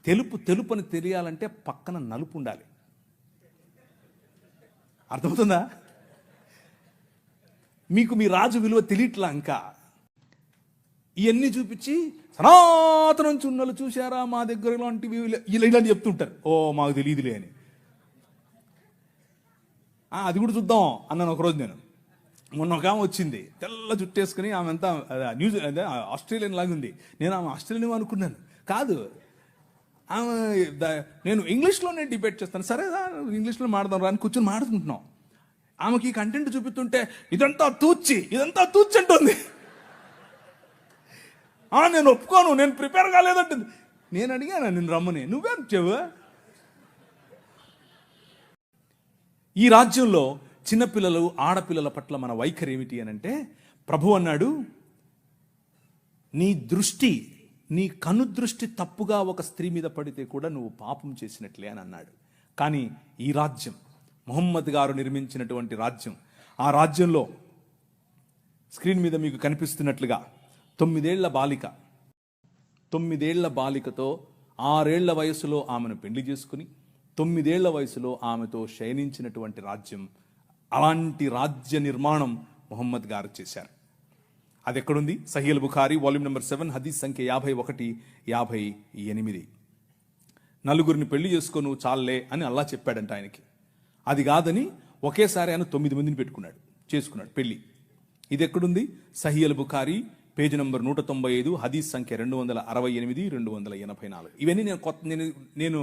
తెలుపు అని తెలియాలంటే పక్కన నలుపు ఉండాలి. అర్థమవుతుందా? మీకు మీ రాజు విలువ తెలియట్లా. ఇంకా ఇవన్నీ చూపించి సనాతనం చున్నలు చూశారా మా దగ్గర ఇలాంటివి ఇలాంటి చెప్తుంటారు. ఓ మాకు తెలియదులే అని. అది కూడా చూద్దాం అన్నాను ఒకరోజు. నేను మొన్న ఒక ఆమె వచ్చింది, తెల్ల జుట్టేసుకుని. ఆమె అంతా అదే ఆస్ట్రేలియన్ లాగా ఉంది. నేను ఆమె ఆస్ట్రేలియన్ అనుకున్నాను. కాదు, ఆమె నేను ఇంగ్లీష్లోనే డిబేట్ చేస్తాను. సరే ఇంగ్లీష్లో మాడదాం రా అని కూర్చొని మాడుకుంటున్నాం. ఆమెకి కంటెంట్ చూపిస్తుంటే ఇదంతా తూచి అంటుంది. నేను ఒప్పుకోను, నేను ప్రిపేర్ కాలేదంటుంది. నేను అడిగాను, నేను రమ్మని, నువ్వేం చెవు? ఈ రాజ్యంలో చిన్నపిల్లలు ఆడపిల్లల పట్ల మన వైఖరి ఏమిటి అని అంటే, ప్రభు అన్నాడు, నీ కనుదృష్టి తప్పుగా ఒక స్త్రీ మీద పడితే కూడా నువ్వు పాపం చేసినట్లే అని అన్నాడు. కానీ ఈ రాజ్యం, ముహమ్మద్ గారు నిర్మించినటువంటి రాజ్యం, ఆ రాజ్యంలో స్క్రీన్ మీద మీకు కనిపిస్తున్నట్లుగా 9 ఏళ్ల బాలికతో 6 ఏళ్ల వయసులో ఆమెను పెళ్లి చేసుకుని 9 ఏళ్ల వయసులో ఆమెతో శయనించినటువంటి రాజ్యం. అలాంటి రాజ్య నిర్మాణం ముహమ్మద్ గారు చేశారు. అది ఎక్కడుంది? సహీహ్ బుఖారీ వాల్యూమ్ నెంబర్ 7 హదీస్ సంఖ్య 51, 58. 4 పెళ్లి చేసుకోను చాలే అని అల్లా చెప్పాడంట ఆయనకి. అది కాదని ఒకేసారి ఆయన 9 మందిని చేసుకున్నాడు పెళ్లి. ఇది ఎక్కడుంది? సహీహ్ బుఖారీ పేజ్ నంబర్ 195 హదీస్ సంఖ్య 268, 284. ఇవన్నీ నేను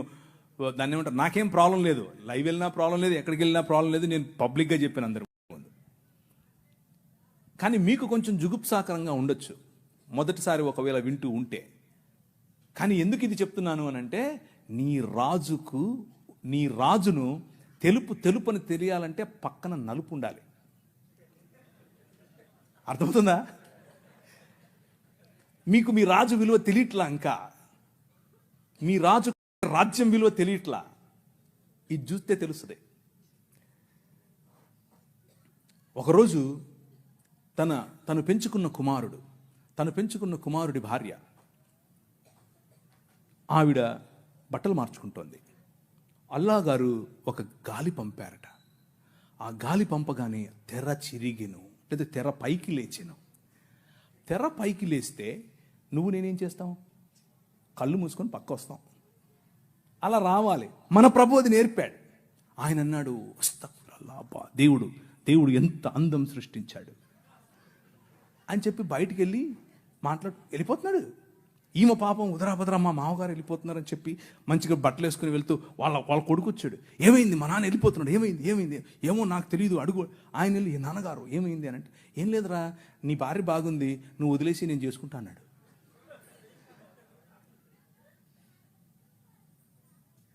దాన్ని ఏమంటారు, నాకేం ప్రాబ్లం లేదు. లైవ్ వెళ్ళినా ప్రాబ్లం లేదు, ఎక్కడికి వెళ్ళినా ప్రాబ్లం లేదు. నేను పబ్లిక్గా చెప్పాను అందరూ ముందు. కానీ మీకు కొంచెం జుగుప్సాకరంగా ఉండొచ్చు మొదటిసారి ఒకవేళ వింటూ ఉంటే. కానీ ఎందుకు ఇది చెప్తున్నాను అని అంటే, నీ రాజును తెలుపు అని తెలియాలంటే పక్కన నలుపు ఉండాలి. అర్థమవుతుందా? మీకు మీ రాజు విలువ తెలియట్లా. ఇంకా మీ రాజ్యం విలువ తెలియట్లా. ఇది చూస్తే తెలుస్తుంది. ఒకరోజు తను పెంచుకున్న కుమారుడి భార్య, ఆవిడ బట్టలు మార్చుకుంటోంది. అల్లా గారు ఒక గాలి పంపారట. ఆ గాలి పంపగానే తెర చిరిగిను, లేదా తెర పైకి లేచెను. తెర పైకి లేస్తే నువ్వు నేనేం చేస్తాం? కళ్ళు మూసుకొని పక్క వస్తాం. అలా రావాలి. మన ప్రభు అది నేర్పాడు. ఆయన అన్నాడు, అస్తగ్ఫిరుల్లాహ్, దేవుడు ఎంత అందం సృష్టించాడు అని చెప్పి బయటికి వెళ్ళి వెళ్ళిపోతున్నాడు. ఈమె పాపం ఉదరాభద్ర మా మామగారు వెళ్ళిపోతున్నారని చెప్పి మంచిగా బట్టలు వేసుకుని వెళ్తూ వాళ్ళ కొడుకు వచ్చాడు. ఏమైంది? మా నాన్న వెళ్ళిపోతున్నాడు. ఏమైంది? ఏమో నాకు తెలియదు, అడుగు. ఆయన వెళ్ళి, నాన్నగారు ఏమైంది అని అంటే, ఏం లేదురా, నీ భార్య బాగుంది, నువ్వు వదిలేసి నేను చేసుకుంటా అన్నాడు.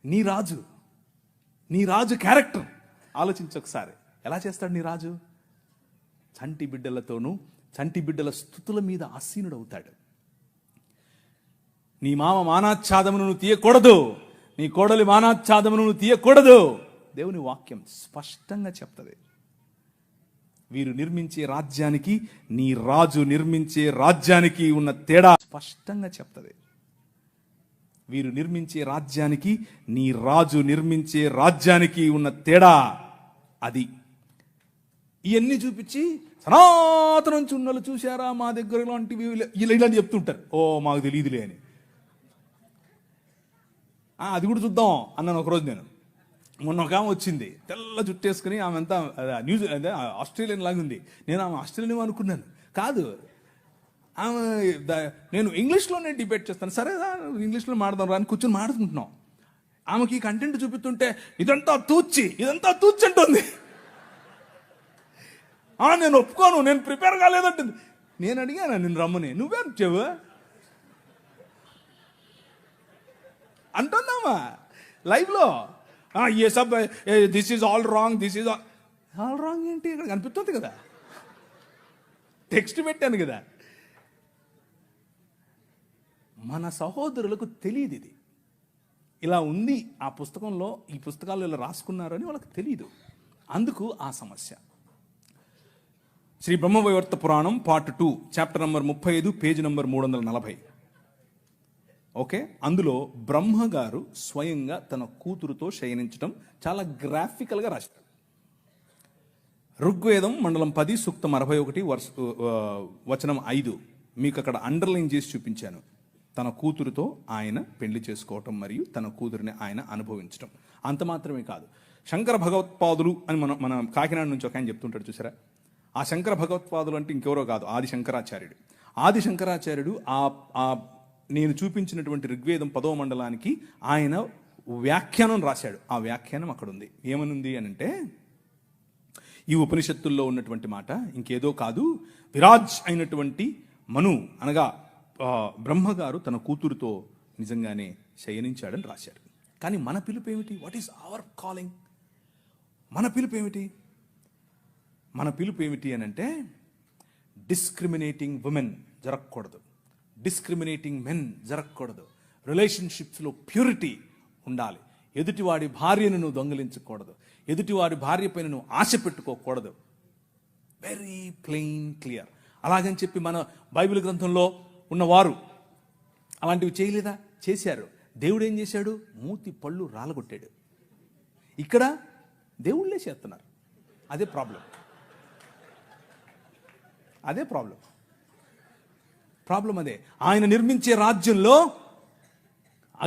నీ రాజు క్యారెక్టర్ ఆలోచించు ఒకసారి. ఎలా చేస్తాడు నీ రాజు? చంటి బిడ్డల స్తుతుల మీద ఆసీనుడవుతాడు. నీ మామ మానాచ్ఛాదమును నువ్వు తీయకూడదు, నీ కోడలి మానాచ్ఛాదమును నువ్వు తీయకూడదు. దేవుని వాక్యం స్పష్టంగా చెప్తుంది. వీరు నిర్మించే రాజ్యానికి, నీ రాజు నిర్మించే రాజ్యానికి ఉన్న తేడా స్పష్టంగా చెప్తుంది. వీరు నిర్మించే రాజ్యానికి, నీ రాజు నిర్మించే రాజ్యానికి ఉన్న తేడా అది. ఇవన్నీ చూపించి సనాతనం చున్నలు చూశారా మా దగ్గర ఇలాంటివి ఇలాంటి చెప్తుంటారు. ఓ మాకు తెలియదులే అని. అది కూడా చూద్దాం అన్నాను ఒకరోజు. నేను మొన్న ఒక ఆమె వచ్చింది, తెల్ల జుట్టేసుకుని. ఆమె అంతా అదే ఆస్ట్రేలియన్ లాగా ఉంది. నేను ఆమె ఆస్ట్రేలియన్ అనుకున్నాను. కాదు, ఆమె నేను ఇంగ్లీష్లోనే డిబేట్ చేస్తాను. సరే ఇంగ్లీష్లో మాడదాం రా అని కూర్చొని మాడుకుంటున్నాం. ఆమెకి కంటెంట్ చూపిస్తుంటే ఇదంతా తూచి అంటుంది. నేను ఒప్పుకోను, నేను ప్రిపేర్ కాలేదంటుంది. నేను అడిగాను, నేను రమ్మని, నువ్వేం చెవు అంటుందామా లైవ్లో. ఏ సబ్ దిస్ ఈజ్ ఆల్ రాంగ్ ఏంటి? ఇక్కడ కనిపిస్తుంది కదా, టెక్స్ట్ పెట్టాను కదా. మన సహోదరులకు తెలియదు ఇది ఇలా ఉంది. ఆ పుస్తకంలో, ఈ పుస్తకాల్లో ఇలా రాసుకున్నారని వాళ్ళకి తెలియదు. అందుకు ఆ సమస్య. శ్రీ బ్రహ్మవైవర్త పురాణం part 2 chapter number 35 page number 340. Okay, అందులో బ్రహ్మగారు స్వయంగా తన కూతురుతో శయనించడం చాలా గ్రాఫికల్గా రాశారు. ఋగ్వేదం మండలం 10 సూక్తం 61 వచనం 5 మీకు అక్కడ అండర్లైన్ చేసి చూపించాను. తన కూతురుతో ఆయన పెళ్లి చేసుకోవటం మరియు తన కూతురిని ఆయన అనుభవించడం. అంత మాత్రమే కాదు, శంకర భగవత్పాదులు అని మన కాకినాడ నుంచి ఒక ఆయన చెప్తుంటాడు చూసారా. ఆ శంకర భగవత్పాదులు అంటే ఇంకెవరో కాదు, ఆది శంకరాచార్యుడు. ఆది శంకరాచార్యుడు ఆ నేను చూపించినటువంటి ఋగ్వేదం 10వ మండలానికి ఆయన వ్యాఖ్యానం రాశాడు. ఆ వ్యాఖ్యానం అక్కడ ఉంది. ఏమనుంది అని అంటే, ఈ ఉపనిషత్తుల్లో ఉన్నటువంటి మాట ఇంకేదో కాదు, విరాజ్ అయినటువంటి మను అనగా బ్రహ్మగారు తన కూతురుతో నిజంగానే శయనించాడని రాశాడు. కానీ మన పిలుపు ఏమిటి? What is our calling? మన పిలుపు ఏమిటి? మన పిలుపు ఏమిటి అని అంటే, డిస్క్రిమినేటింగ్ ఉమెన్ జరగకూడదు, డిస్క్రిమినేటింగ్ మెన్ జరగకూడదు, రిలేషన్షిప్స్లో ప్యూరిటీ ఉండాలి, ఎదుటివాడి భార్యను నువ్వు దొంగిలించకూడదు, ఎదుటివాడి భార్య పైన నువ్వు ఆశ పెట్టుకోకూడదు. Very plain clear. అలాగని చెప్పి మన బైబిల్ గ్రంథంలో ఉన్నవారు అలాంటివి చేయలేదా? చేశారు. దేవుడు ఏం చేశాడు? మూతి పళ్ళు రాలగొట్టాడు. ఇక్కడ దేవుళ్ళే చేస్తున్నారు. అదే ప్రాబ్లం. అదే ఆయన నిర్మించే రాజ్యంలో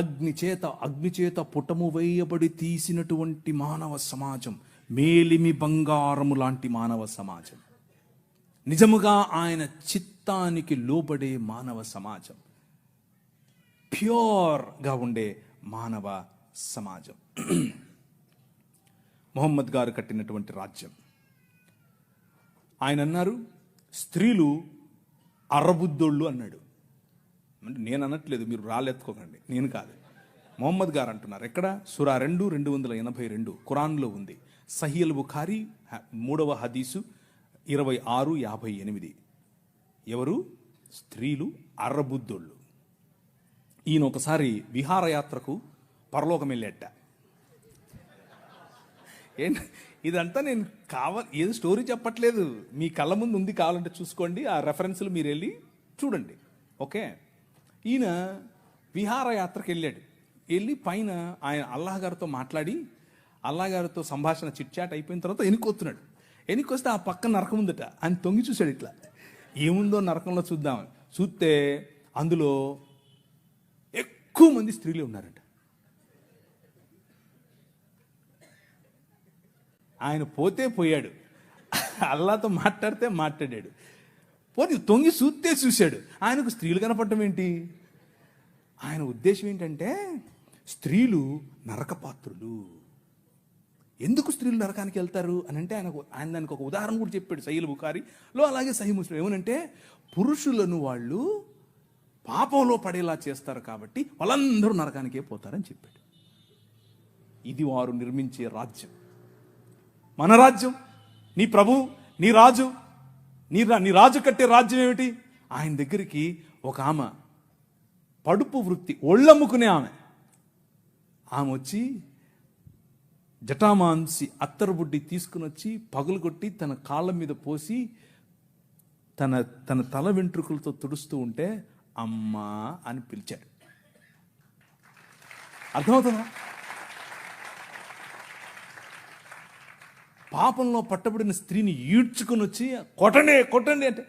అగ్నిచేత పుటము వేయబడి తీసినటువంటి మానవ సమాజం, మేలిమి బంగారము లాంటి మానవ సమాజం, నిజముగా ఆయన చిత్తానికి లోబడే మానవ సమాజం, ప్యూర్గా ఉండే మానవ సమాజం. మొహమ్మద్ గారు కట్టినటువంటి రాజ్యం. ఆయన అన్నారు, స్త్రీలు అరబుద్దోళ్ళు అన్నాడు. అంటే నేను అనట్లేదు, మీరు రాళ్ళెత్తుకోకండి, నేను కాదు, మొహమ్మద్ గారు అంటున్నారు. ఎక్కడ? సూరా 2:282 ఖురాన్లో ఉంది. సహీల్ బుఖారీ 3వ హదీసు 26:58. ఎవరు? స్త్రీలు అర్రబుద్దోళ్ళు. ఈయన ఒకసారి విహారయాత్రకు పరలోకం వెళ్ళేట. ఇదంతా నేను ఏదో స్టోరీ చెప్పట్లేదు, మీ కళ్ళ ముందు ఉంది, కావాలంటే చూసుకోండి, ఆ రెఫరెన్స్లు మీరు వెళ్ళి చూడండి. ఓకే, ఈయన విహారయాత్రకు వెళ్ళి పైన ఆయన అల్లాహ్ గారితో మాట్లాడి, అల్లాహ్ గారితో సంభాషణ చిట్చాట్ అయిపోయిన తర్వాత ఎన్నికొస్తున్నాడు. ఎన్నికొస్తే ఆ పక్కన నరకం ఉందట. ఆయన తొంగి చూశాడు, ఇట్లా ఏముందో నరకంలో చూద్దాం. చూస్తే అందులో ఎక్కువ మంది స్త్రీలే ఉన్నారట. ఆయన పోతే పోయాడు, అల్లాతో మాట్లాడితే మాట్లాడాడు, పోనీ తొంగి చూశాడు. ఆయనకు స్త్రీలు కనపడటం ఏంటి? ఆయన ఉద్దేశం ఏంటంటే, స్త్రీలు నరకపాత్రులు. ఎందుకు స్త్రీలు నరకానికి వెళ్తారు అని అంటే, ఆయన దానికి ఒక ఉదాహరణ కూడా చెప్పాడు సహీల్ బుఖారీలో, అలాగే సహీ ముస్లిం. ఏమనంటే, పురుషులను వాళ్ళు పాపంలో పడేలా చేస్తారు కాబట్టి వాళ్ళందరూ నరకానికే పోతారని చెప్పాడు. ఇది వారు నిర్మించే రాజ్యం. మన రాజ్యం, నీ ప్రభు, నీ రాజు, నీ రాజు కట్టే రాజ్యం ఏమిటి? ఆయన దగ్గరికి ఒక ఆమె, పడుపు వృత్తి, ఒళ్ళమ్ముకునే ఆమె వచ్చి జటామాంసి అత్తరుబుడ్డి తీసుకుని వచ్చి పగులుగొట్టి తన కాళ్ళ మీద పోసి తన తల వెంట్రుకలతో తుడుస్తూ ఉంటే అమ్మా అని పిలిచాడు. అర్థమవుతుందా? పాపంలో పట్టబడిన స్త్రీని ఈడ్చుకుని వచ్చి కొట్టండి అంటే,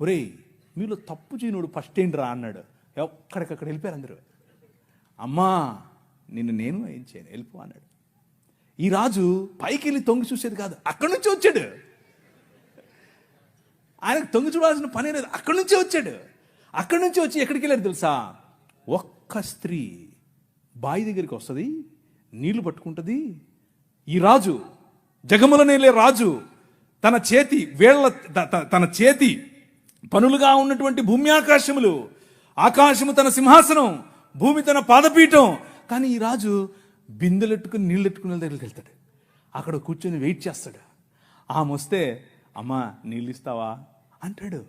ఒరేయ్ మీలో తప్పు చేయనుడు ఫస్ట్ ఏంటి రా అన్నాడు. ఎక్కడికక్కడ వెళ్ళిపోయారు అందరూ. అమ్మా నేను ఏం చేయను, వెళ్ళిపో అన్నాడు. ఈ రాజు పైకి వెళ్ళి తొంగి చూసేది కాదు, అక్కడి నుంచి వచ్చాడు. ఆయనకు తొంగి చూడాల్సిన పని లేదు, అక్కడి నుంచే వచ్చాడు. అక్కడి నుంచి వచ్చి ఎక్కడికి వెళ్ళాడు తెలుసా? ఒక్క స్త్రీ బావి దగ్గరికి వస్తుంది, నీళ్లు పట్టుకుంటుంది. ఈ రాజు, జగముల నేలే రాజు, తన చేతి పనులుగా ఉన్నటువంటి భూమి ఆకాశములు, ఆకాశము తన సింహాసనం, భూమి తన పాదపీఠం. కానీ ఈ రాజు బిందెలెట్టుకుని నీళ్ళెట్టుకునే దగ్గరికి వెళ్తాడు. అక్కడ కూర్చొని వెయిట్ చేస్తాడు. ఆమె వస్తే, అమ్మా నీళ్ళు ఇస్తావా అంటాడు.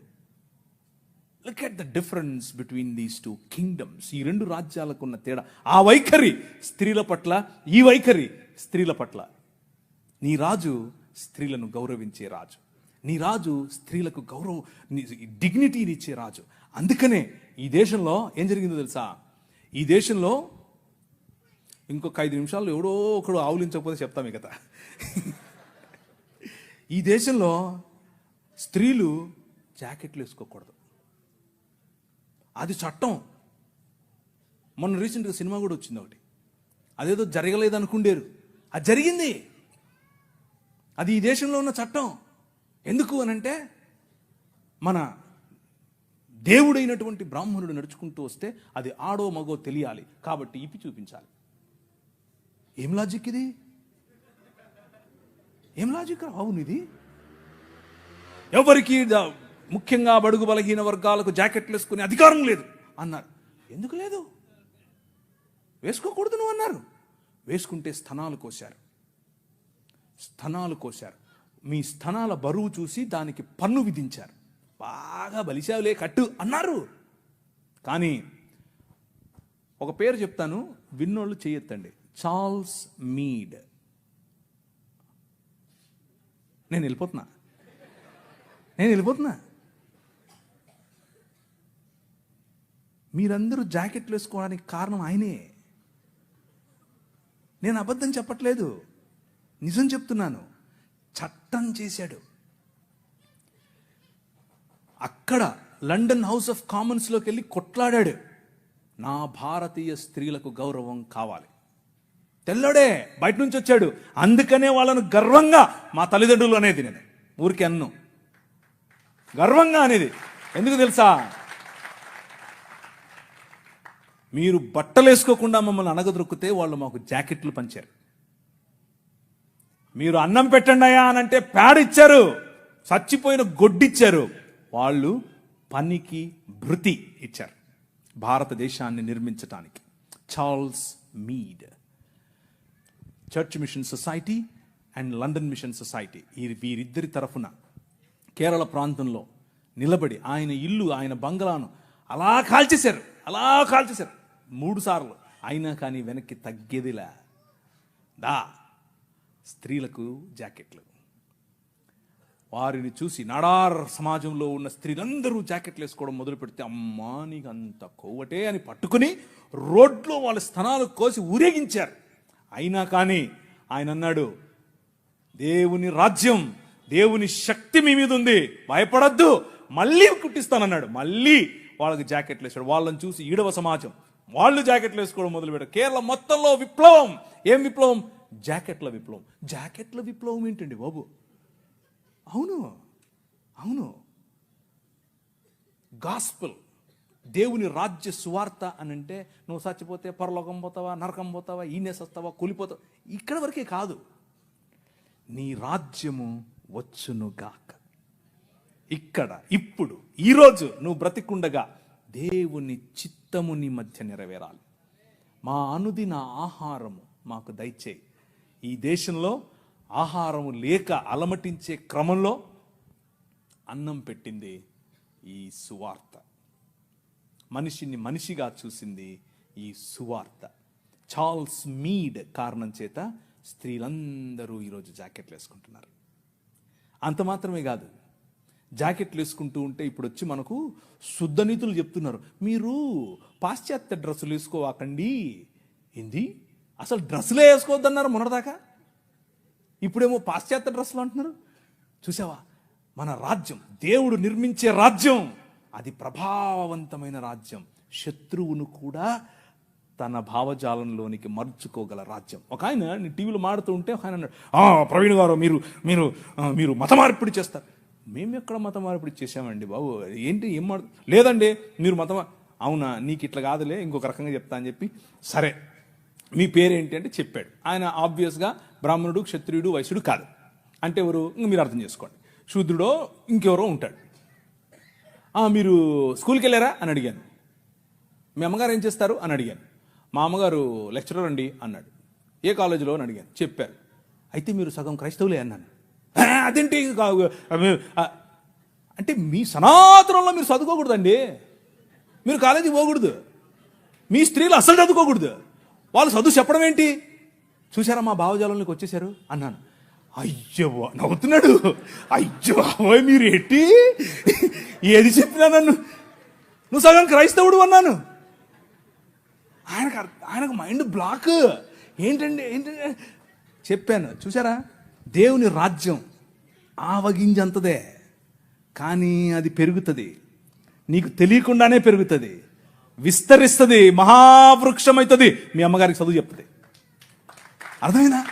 Look at the difference between these two kingdoms. ఈ రెండు రాజ్యాలకు ఉన్న తేడా. ఆ వైఖరి స్త్రీల పట్ల, ఈ వైఖరి స్త్రీల పట్ల. నీ రాజు స్త్రీలను గౌరవించే రాజు, నీ రాజు స్త్రీలకు డిగ్నిటీని ఇచ్చే రాజు. అందుకనే ఈ దేశంలో ఏం జరిగిందో తెలుసా? ఈ దేశంలో ఇంకొక 5 నిమిషాల్లో ఎవడో ఒకడు ఆవులించకపోతే చెప్తాం ఈ కథ. ఈ దేశంలో స్త్రీలు జాకెట్లు వేసుకోకూడదు, అది చట్టం. మొన్న రీసెంట్గా సినిమా కూడా వచ్చింది ఒకటి, అదేదో జరగలేదు అనుకుండేరు, అది జరిగింది. అది ఈ దేశంలో ఉన్న చట్టం. ఎందుకు అనంటే మన దేవుడైనటువంటి బ్రాహ్మణుడు నడుచుకుంటూ వస్తే అది ఆడో మగో తెలియాలి, కాబట్టి ఇప్పి చూపించాలి. ఏం లాజిక్ ఇది? ఏం లాజిక్? అవును, ఇది ఎవరికి ముఖ్యంగా బడుగు బలహీన వర్గాలకు జాకెట్లు వేసుకునే అధికారం లేదు అన్నారు. ఎందుకు లేదు? వేసుకోకూడదు నువ్వు అన్నారు. వేసుకుంటే స్తనాలు కోశారు. మీ స్తనాల బరువు చూసి దానికి పన్ను విధించారు. బాగా బలిశావులే కట్టు అన్నారు. కానీ ఒక పేరు చెప్తాను, విన్నోళ్ళు చేయొద్దండి. Charles Mead. నేను వెళ్ళిపోతున్నా. మీరందరూ జాకెట్లు వేసుకోవడానికి కారణం ఆయనే. నేను అబద్ధం చెప్పట్లేదు, నిజం చెప్తున్నాను. చట్టం చేశాడు. అక్కడ లండన్ హౌస్ ఆఫ్ కామన్స్లోకి వెళ్ళి కొట్లాడాడు. నా భారతీయ స్త్రీలకు గౌరవం కావాలి. తెల్లడే బయట నుంచి వచ్చాడు, అందుకనే వాళ్ళను గర్వంగా మా తల్లిదండ్రులు అనేది. నేను ఊరికి అన్ను గర్వంగా అనేది. ఎందుకు తెలుసా? మీరు బట్టలు వేసుకోకుండా మమ్మల్ని అనగదొరికితే వాళ్ళు మాకు జాకెట్లు పంచారు. మీరు అన్నం పెట్టండి అయ్యా అనంటే ప్యాడ్ ఇచ్చారు, చచ్చిపోయిన గొడ్డిచ్చారు. వాళ్ళు పనికి భృతి ఇచ్చారు భారతదేశాన్ని నిర్మించటానికి. Charles Mead, church mission society and London mission society, వీరిద్దరి తరఫున కేరళ ప్రాంతంలో నిలబడి ఆయన ఇల్లు, ఆయన బంగ్లాను అలా కాల్చేశారు 3 సార్లు. అయినా కానీ వెనక్కి తగ్గేదిలా. స్త్రీలకు జాకెట్లు. వారిని చూసి నాడార్ సమాజంలో ఉన్న స్త్రీలందరూ జాకెట్లు వేసుకోవడం మొదలు పెడితే, అమ్మా నీకు అంత కొవ్వటే అని పట్టుకుని రోడ్లో వాళ్ళ స్తనాలు కోసి ఊరేగించారు. అయినా కానీ ఆయన అన్నాడు, దేవుని రాజ్యం, దేవుని శక్తి మీ మీద ఉంది, భయపడద్దు, మళ్ళీ కుట్టిస్తానన్నాడు. మళ్ళీ వాళ్ళకి జాకెట్లు వేసాడు. వాళ్ళని చూసి ఈడవ సమాజం వాళ్ళు జాకెట్లు వేసుకోవడం మొదలు పెట్టారు. కేరళ మొత్తంలో విప్లవం. ఏం విప్లవం? జాకెట్ల విప్లవం ఏంటండి బాబు? అవును, గాస్పెల్, దేవుని రాజ్య సువార్త అని అంటే నువ్వు చచ్చిపోతే పరలోకం పోతావా, నరకం పోతావా, ఈనేసొస్తావా, కూలిపోతావా, ఇక్కడ వరకే కాదు. నీ రాజ్యము వచ్చునుగాక, ఇక్కడ ఇప్పుడు ఈరోజు నువ్వు బ్రతికుండగా దేవుని చిత్తము నీ మధ్య నెరవేరాలి. మా అనుదిన ఆహారము మాకు దయచేయి. ఈ దేశంలో ఆహారము లేక అలమటించే క్రమంలో అన్నం పెట్టింది ఈ సువార్త. మనిషిని మనిషిగా చూసింది ఈ సువార్త. చార్ల్స్ మీడ్ కారణం చేత స్త్రీలందరూ ఈరోజు జాకెట్లు వేసుకుంటున్నారు. అంత మాత్రమే కాదు, జాకెట్లు వేసుకుంటూ ఉంటే ఇప్పుడు వచ్చి మనకు శుద్ధ నీతులు చెప్తున్నారు. మీరు పాశ్చాత్య డ్రెస్సులు వేసుకోవాకండి. ఏంది? అసలు డ్రెస్సులే వేసుకోవద్దన్నారు మొన్నటిదాకా, ఇప్పుడేమో పాశ్చాత్య డ్రెస్సులు అంటున్నారు. చూసావా? మన రాజ్యం, దేవుడు నిర్మించే రాజ్యం, అది ప్రభావవంతమైన రాజ్యం. శత్రువును కూడా తన భావజాలంలోనికి మర్చుకోగల రాజ్యం. ఒక ఆయన టీవీలో మాడుతూ ఉంటే ఒక ఆయన అన్నాడు, ప్రవీణ్ గారు మీరు మత మార్పిడి చేస్తారు. మేము ఎక్కడ మత మార్పిడి చేసామండి బాబు? ఏంటి ఏం లేదండి మీరు అవునా, నీకు ఇట్లా కాదులే, ఇంకొక రకంగా చెప్తా అని చెప్పి, సరే మీ పేరేంటి అంటే చెప్పాడు. ఆయన ఆబ్వియస్గా బ్రాహ్మణుడు, క్షత్రియుడు, వైశ్యుడు కాదు. అంటే ఎవరు? మీరు అర్థం చేసుకోండి, శూద్రుడో ఇంకెవరో ఉంటాడు. మీరు స్కూల్కి వెళ్ళారా అని అడిగాను. మీ అమ్మగారు ఏం చేస్తారు అని అడిగాను. మా అమ్మగారు లెక్చరర్ అండి అన్నాడు. ఏ కాలేజీలో అని అడిగాను. చెప్పారు. అయితే మీరు సగం క్రైస్తవులే అన్నాను. అదేంటి అంటే మీ సనాతనంలో మీరు చదువుకోకూడదండి, మీరు కాలేజీకి పోకూడదు, మీ స్త్రీలు అసలు చదువుకోకూడదు, వాళ్ళు చదువు చెప్పడం ఏంటి? చూసారా మా భావజాలంలోకి వచ్చేసారు అన్నాను. అయ్యో నవ్వుతున్నాడు. అయ్యో మీరు ఎట్టి ఏది చెప్పినా నన్ను నువ్వు సగం క్రైస్తవుడు అన్నాను. ఆయనకు మైండ్ బ్లాక్. ఏంటండి చెప్పాను చూసారా, దేవుని రాజ్యం ఆవగింజంతదే, కానీ అది పెరుగుతుంది, నీకు తెలియకుండానే పెరుగుతుంది, విస్తరిస్తుంది, మహావృక్షం అవుతుంది. మీ అమ్మగారికి చదువు చెప్తుంది. అర్థమైందా?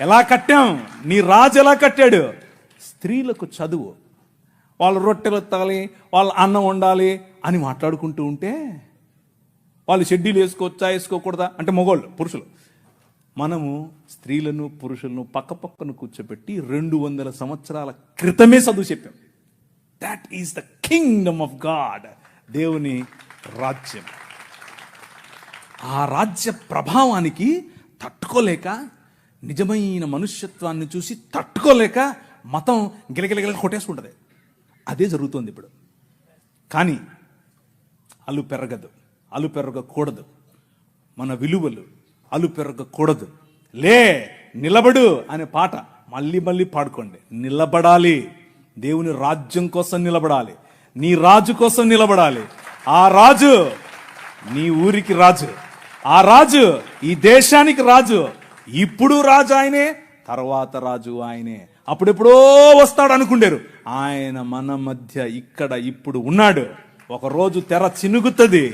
ఎలా కట్టాం, నీ రాజు ఎలా కట్టాడు? స్త్రీలకు చదువు, వాళ్ళు రొట్టెలు ఎత్తాలి, వాళ్ళు అన్నం వండాలి అని మాట్లాడుకుంటూ ఉంటే, వాళ్ళు షెడ్యూల్ వేసుకోవచ్చా వేసుకోకూడదా అంటే మగవాళ్ళు, పురుషులు, మనము స్త్రీలను పురుషులను పక్కపక్కన కూర్చోబెట్టి 200 సంవత్సరాల క్రితమే చదువు చెప్పాం. That is the Kingdom of God, దేవుని రాజ్యం. ఆ రాజ్య ప్రభావానికి తట్టుకోలేక, నిజమైన మనుష్యత్వాన్ని చూసి తట్టుకోలేక మతం గిలగిలగిల కొట్టేసుకుంటుంది. అదే జరుగుతుంది ఇప్పుడు. కానీ అలు పెరగకూడదు, మన విలువలు అలు పెరగకూడదు. లే నిలబడు అనే పాట మళ్ళీ మళ్ళీ పాడుకోండి. నిలబడాలి, దేవుని రాజ్యం కోసం నిలబడాలి, నీ రాజు కోసం నిలబడాలి. ఆ రాజు నీ ఊరికి రాజు, ఆ రాజు ఈ దేశానికి రాజు. ఇప్పుడు రాజు ఆయనే, తర్వాత రాజు ఆయనే. అప్పుడెప్పుడో వస్తాడు అనుకుంటారు, ఆయన మన మధ్య ఇక్కడ ఇప్పుడు ఉన్నాడు. ఒకరోజు తెర చినుగుతుంది,